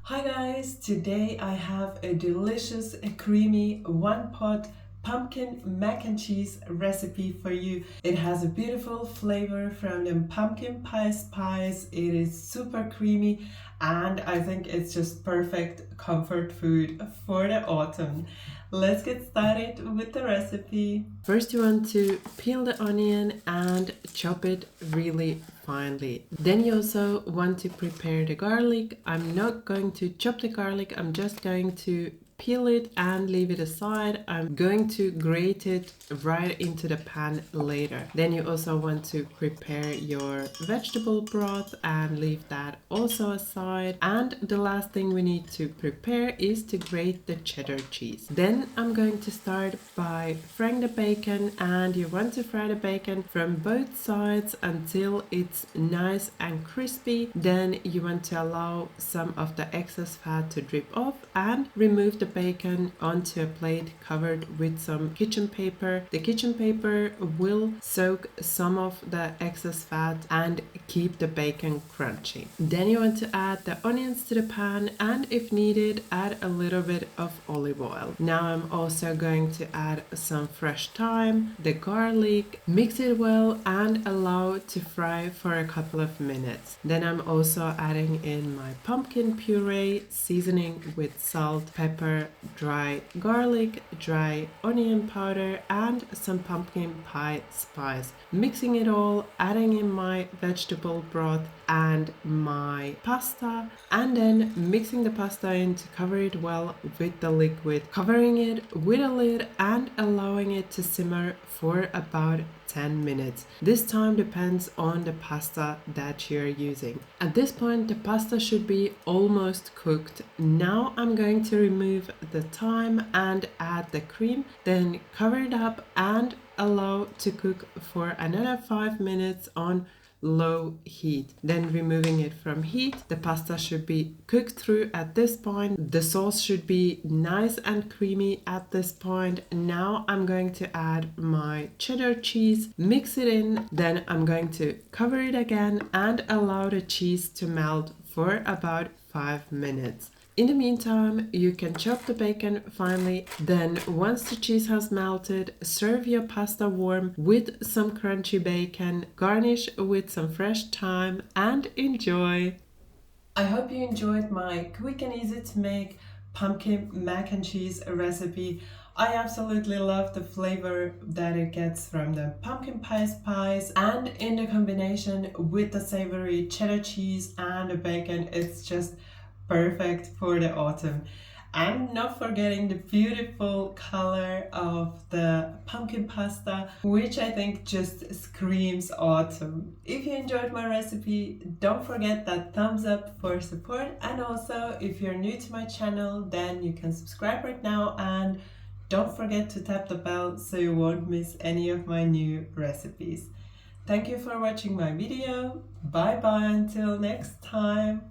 Hi guys, today I have a delicious, creamy one-pot pumpkin mac and cheese recipe for you. It has a beautiful flavor from the pumpkin pie spice. It is super creamy and I think it's just perfect comfort food for the autumn. Let's get started with the recipe. First you want to peel the onion and chop it really finely. Then you also want to prepare the garlic. I'm not going to chop the garlic, I'm just going to peel it and leave it aside. I'm going to grate it right into the pan later. Then you also want to prepare your vegetable broth and leave that also aside. And the last thing we need to prepare is to grate the cheddar cheese. Then I'm going to start by frying the bacon, and you want to fry the bacon from both sides until it's nice and crispy. Then you want to allow some of the excess fat to drip off and remove the bacon onto a plate covered with some kitchen paper. The kitchen paper will soak some of the excess fat and keep the bacon crunchy. Then you want to add the onions to the pan, and if needed, add a little bit of olive oil. Now I'm also going to add some fresh thyme, the garlic, mix it well and allow to fry for a couple of minutes. Then I'm also adding in my pumpkin puree, seasoning with salt, pepper, dry garlic, dry onion powder and some pumpkin pie spice. Mixing it all, adding in my vegetable broth and my pasta, and then mixing the pasta in to cover it well with the liquid, covering it with a lid and allowing it to simmer for about 10 minutes. This time depends on the pasta that you're using. At this point the pasta should be almost cooked. Now I'm going to remove the thyme and add the cream, then cover it up and allow to cook for another 5 minutes on low heat. Then removing it from heat. The pasta should be cooked through at this point. The sauce should be nice and creamy at this point. Now I'm going to add my cheddar cheese, mix it in, then I'm going to cover it again and allow the cheese to melt for about 5 minutes. In the meantime, you can chop the bacon finely. Then once the cheese has melted, serve your pasta warm with some crunchy bacon, garnish with some fresh thyme and enjoy. I hope you enjoyed my quick and easy to make pumpkin mac and cheese recipe. I absolutely love the flavor that it gets from the pumpkin pie spice, and in the combination with the savory cheddar cheese and the bacon, it's just perfect for the autumn. And not forgetting the beautiful color of the pumpkin pasta, which I think just screams autumn. If you enjoyed my recipe, don't forget that thumbs up for support, and also if you're new to my channel, then you can subscribe right now and don't forget to tap the bell so you won't miss any of my new recipes. Thank you for watching my video. Bye bye until next time.